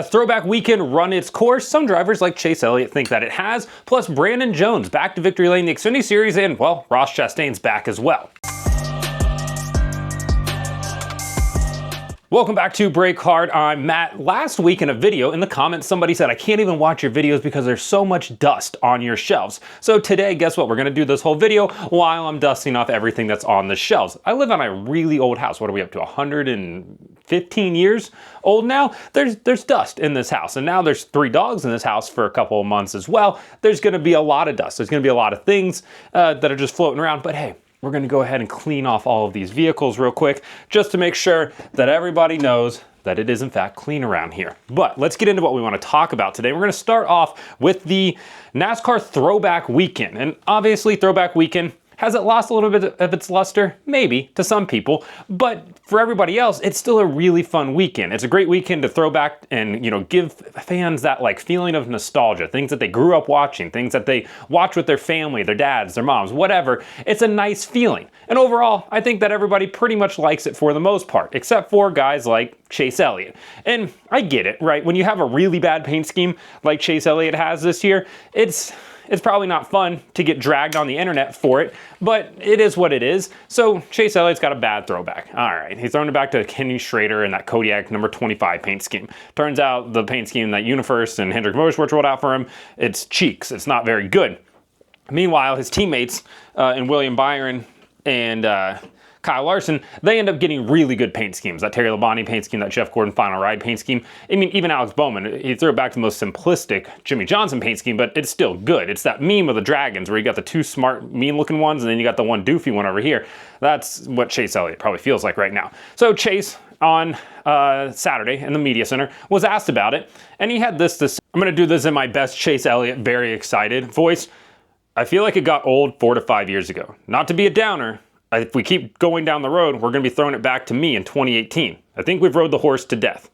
A Throwback weekend run its course. Some drivers like Chase Elliott think that it has, plus Brandon Jones back to victory lane in the Xfinity Series, and, well, Ross Chastain's back as well. Welcome back to Break Hard. I'm Matt. Last week in a video in the comments, somebody said, I can't even watch your videos because there's so much dust on your shelves. So today, guess what? We're going to do this whole video while I'm dusting off everything that's on the shelves. I live on a really old house. What are we up to? 115 years old now? There's dust in this house. And now there's 3 dogs in this house for a couple of months as well. There's going to be a lot of dust. There's going to be a lot of things that are just floating around. But hey, we're going to go ahead and clean off all of these vehicles real quick just to make sure that everybody knows that it is in fact clean around here. But let's get into what we want to talk about today. We're going to start off with the NASCAR Throwback weekend. And obviously Throwback weekend, has it lost a little bit of its luster? Maybe, to some people. But for everybody else, it's still a really fun weekend. It's a great weekend to throw back and, give fans that feeling of nostalgia, things that they grew up watching, things that they watch with their family, their dads, their moms, whatever. It's a nice feeling. And overall, I think that everybody pretty much likes it for the most part, except for guys like Chase Elliott. And I get it, right? When you have a really bad paint scheme like Chase Elliott has this year, it's probably not fun to get dragged on the internet for it, but it is what it is. So Chase Elliott's got a bad throwback. All right, he's thrown it back to Kenny Schrader and that Kodiak number 25 paint scheme. Turns out the paint scheme that Universe and Hendrick Motorsports rolled out for him, it's cheeks. It's not very good. Meanwhile, his teammates in William Byron and Kyle Larson, they end up getting really good paint schemes. That Terry Labonte paint scheme, that Jeff Gordon Final Ride paint scheme. I mean, even Alex Bowman, he threw it back to the most simplistic Jimmy Johnson paint scheme, but it's still good. It's that meme of the Dragons where you got the 2 smart, mean-looking ones, and then you got the one doofy one over here. That's what Chase Elliott probably feels like right now. So Chase, on Saturday in the media center, was asked about it, and he had this. I'm going to do this in my best Chase Elliott, very excited voice. I feel like it got old 4 to 5 years ago. Not to be a downer, if we keep going down the road, we're going to be throwing it back to me in 2018. I think we've rode the horse to death.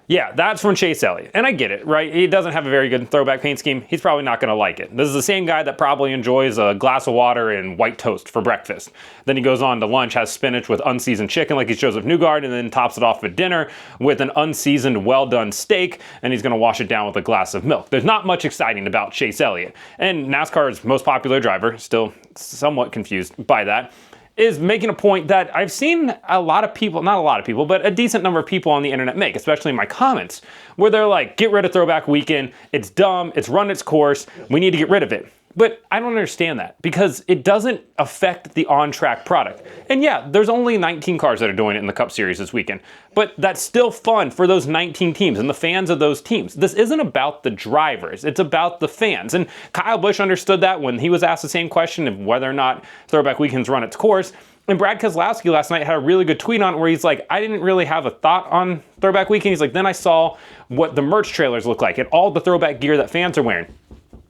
Yeah, that's from Chase Elliott. And I get it, right? He doesn't have a very good throwback paint scheme. He's probably not going to like it. This is the same guy that probably enjoys a glass of water and white toast for breakfast. Then he goes on to lunch, has spinach with unseasoned chicken like he's Joseph Newgard, and then tops it off for dinner with an unseasoned, well-done steak, and he's going to wash it down with a glass of milk. There's not much exciting about Chase Elliott. And NASCAR's most popular driver, still somewhat confused by that, is making a point that I've seen a lot of people, not a lot of people, but a decent number of people on the internet make, especially in my comments, where they're like, get rid of Throwback weekend, it's dumb, it's run its course, we need to get rid of it. But I don't understand that, because it doesn't affect the on-track product. And yeah, there's only 19 cars that are doing it in the Cup Series this weekend, but that's still fun for those 19 teams and the fans of those teams. This isn't about the drivers, it's about the fans. And Kyle Busch understood that when he was asked the same question of whether or not Throwback weekend's run its course. And Brad Keselowski last night had a really good tweet on it where he's like, I didn't really have a thought on Throwback weekend. He's like, then I saw what the merch trailers look like and all the throwback gear that fans are wearing.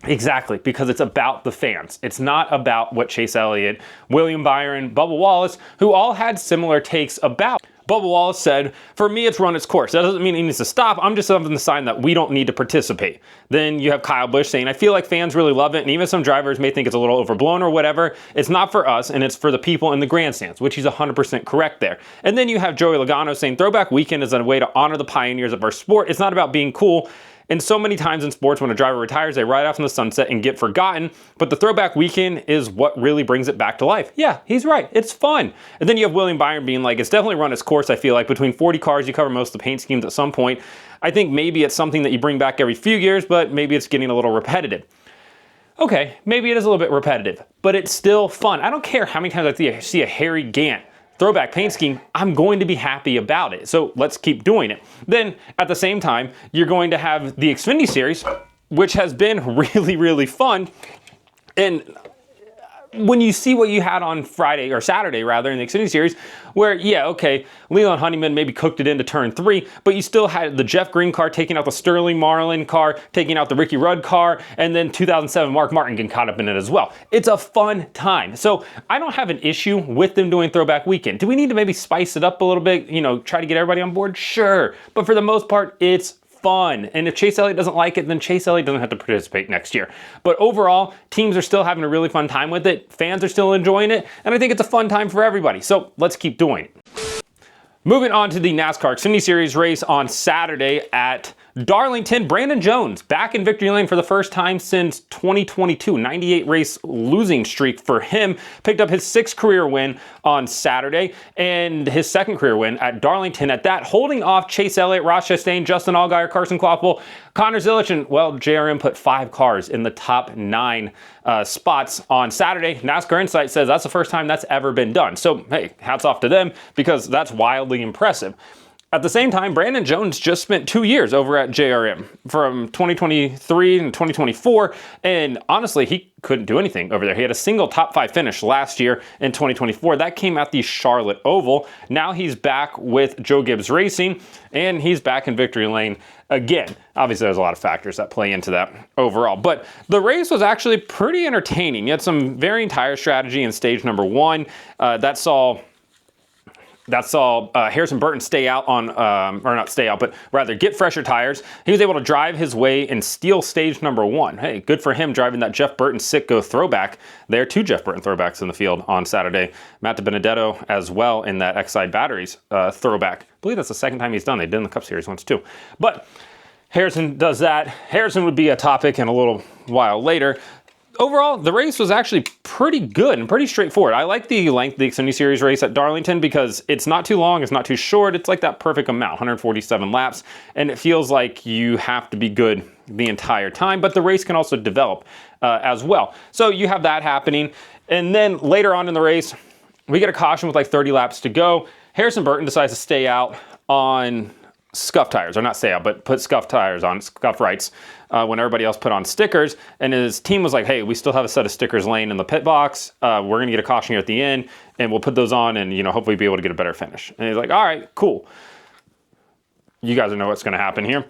Exactly, because it's about the fans. It's not about what Chase Elliott, William Byron, Bubba Wallace, who all had similar takes about. Bubba Wallace said, for me, it's run its course. That doesn't mean it needs to stop. I'm just having the sign that we don't need to participate. Then you have Kyle Busch saying, I feel like fans really love it, and even some drivers may think it's a little overblown or whatever. It's not for us, and it's for the people in the grandstands, which he's 100% correct there. And then you have Joey Logano saying, Throwback weekend is a way to honor the pioneers of our sport. It's not about being cool. And so many times in sports, when a driver retires, they ride off in the sunset and get forgotten. But the Throwback weekend is what really brings it back to life. Yeah, he's right. It's fun. And then you have William Byron being like, it's definitely run its course, I feel like. Between 40 cars, you cover most of the paint schemes at some point. I think maybe it's something that you bring back every few years, but maybe it's getting a little repetitive. Okay, maybe it is a little bit repetitive, but it's still fun. I don't care how many times I see a Harry Gant throwback paint scheme, I'm going to be happy about it. So let's keep doing it. Then at the same time, you're going to have the Xfinity Series, which has been really, really fun. And when you see what you had on Friday, or Saturday rather, in the Xfinity Series, where, yeah, okay, Leland Honeyman maybe cooked it into turn 3, but you still had the Jeff Green car taking out the Sterling Marlin car, taking out the Ricky Rudd car, and then 2007 Mark Martin getting caught up in it as well. It's a fun time. So I don't have an issue with them doing Throwback Weekend. Do we need to maybe spice it up a little bit, try to get everybody on board? Sure. But for the most part, it's fun. And if Chase Elliott doesn't like it, then Chase Elliott doesn't have to participate next year. But overall, teams are still having a really fun time with it. Fans are still enjoying it. And I think it's a fun time for everybody. So let's keep doing it. Moving on to the NASCAR Xfinity Series race on Saturday at Darlington, Brandon Jones back in victory lane for the first time since 2022. 98 race losing streak for him. Picked up his 6th career win on Saturday and his 2nd career win at Darlington at that, holding off Chase Elliott, Ross Chastain, Justin Allgaier, Carson Kvapil, Connor Zilisch, and well, JRM put 5 cars in the top 9 spots on Saturday. NASCAR Insight says that's the first time that's ever been done. So hey, hats off to them because that's wildly impressive. At the same time, Brandon Jones just spent 2 years over at JRM from 2023 and 2024, and honestly, he couldn't do anything over there. He had a single top 5 finish last year in 2024. That came at the Charlotte Oval. Now he's back with Joe Gibbs Racing, and he's back in victory lane again. Obviously, there's a lot of factors that play into that overall, but the race was actually pretty entertaining. You had some varying tire strategy in stage number 1. That saw Harrison Burton stay out on, or not stay out, but rather get fresher tires. He was able to drive his way and steal stage number 1. Hey, good for him driving that Jeff Burton Sitco throwback. There are 2 Jeff Burton throwbacks in the field on Saturday. Matt DiBenedetto as well in that Xside Batteries throwback. I believe that's the 2nd time he's done. They did in the Cup Series once too. But Harrison does that. Harrison would be a topic in a little while later. Overall, the race was actually pretty good and pretty straightforward. I like the length of the Xfinity Series race at Darlington because it's not too long, it's not too short. It's like that perfect amount, 147 laps, and it feels like you have to be good the entire time, but the race can also develop as well. So you have that happening, and then later on in the race, we get a caution with like 30 laps to go. Harrison Burton decides to stay out on scuff tires, or not stay out, but put scuff tires on, scuff rights, when everybody else put on stickers. And his team was like, hey, we still have a set of stickers laying in the pit box. We're going to get a caution here at the end, and we'll put those on and, hopefully be able to get a better finish. And he's like, all right, cool. You guys know what's going to happen here.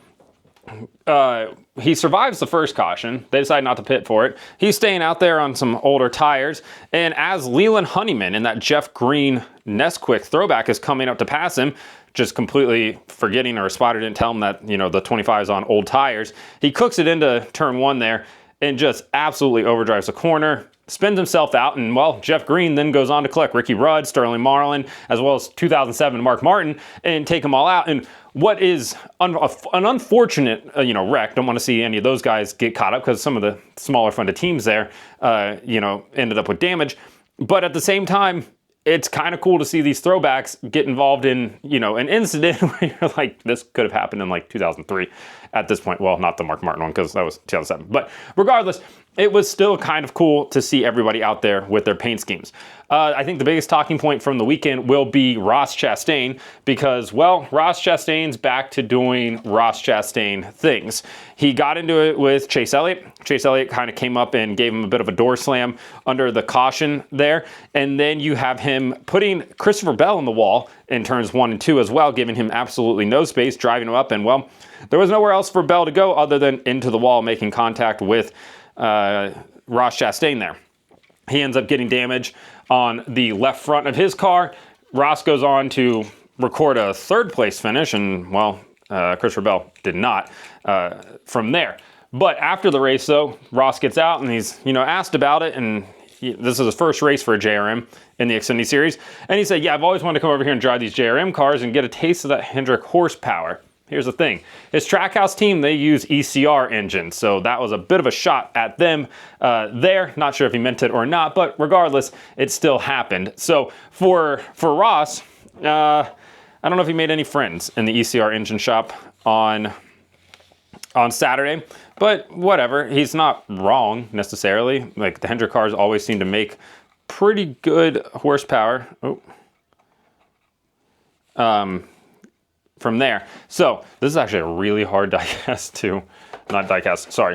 He survives the first caution. They decide not to pit for it. He's staying out there on some older tires. And as Leland Honeyman in that Jeff Green Nesquik throwback is coming up to pass him, just completely forgetting, or a spotter didn't tell him that, the 25 is on old tires, he cooks it into turn 1 there and just absolutely overdrives the corner, spins himself out, and well, Jeff Green then goes on to collect Ricky Rudd, Sterling Marlin, as well as 2007 Mark Martin, and take them all out. And what is an unfortunate, wreck. Don't want to see any of those guys get caught up because some of the smaller funded teams there, ended up with damage. But at the same time, it's kind of cool to see these throwbacks get involved in, an incident where you're like, this could have happened in like 2003 at this point. Well, not the Mark Martin one because that was 2007. But regardless, it was still kind of cool to see everybody out there with their paint schemes. I think the biggest talking point from the weekend will be Ross Chastain because, well, Ross Chastain's back to doing Ross Chastain things. He got into it with Chase Elliott. Chase Elliott kind of came up and gave him a bit of a door slam under the caution there. And then you have him putting Christopher Bell in the wall in turns 1 and 2 as well, giving him absolutely no space, driving him up. And, well, there was nowhere else for Bell to go other than into the wall, making contact with Ross Chastain there. He ends up getting damage on the left front of his car. Ross goes on to record a 3rd place finish, and well, Christopher Bell did not from there. But after the race though, Ross gets out and he's asked about it, and this is his first race for a JRM in the Xfinity Series, and he said, yeah, I've always wanted to come over here and drive these JRM cars and get a taste of that Hendrick horsepower. Here's the thing. His Trackhouse team, they use ECR engines, so that was a bit of a shot at them there. Not sure if he meant it or not, but regardless, it still happened. So for Ross, I don't know if he made any friends in the ECR engine shop on Saturday, but whatever. He's not wrong necessarily. Like, the Hendrick cars always seem to make pretty good horsepower. From there. So this is actually a really hard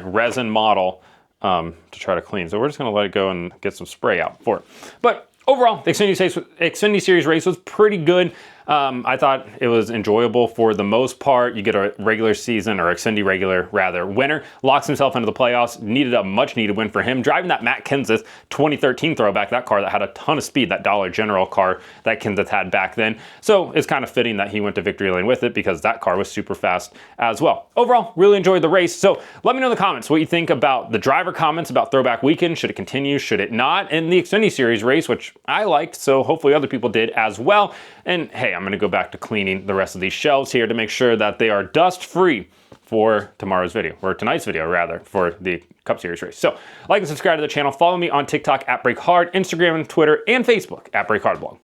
resin model to try to clean. So we're just going to let it go and get some spray out for it. But overall, the Xfinity Series race was pretty good. I thought it was enjoyable for the most part. You get a regular season, or Xfinity regular rather, winner, locks himself into the playoffs, needed a much needed win for him, driving that Matt Kenseth 2013 throwback, that car that had a ton of speed, that Dollar General car that Kenseth had back then. So it's kind of fitting that he went to victory lane with it because that car was super fast as well. Overall, really enjoyed the race. So let me know in the comments what you think about the driver comments about Throwback Weekend. Should it continue? Should it not? And the Xfinity Series race, which I liked, so hopefully other people did as well. And hey, today I'm going to go back to cleaning the rest of these shelves here to make sure that they are dust free for tomorrow's video, or tonight's video rather, for the Cup Series race. So like and subscribe to the channel. Follow me on TikTok at BrakeHard, Instagram and Twitter and Facebook at BrakeHardBlog.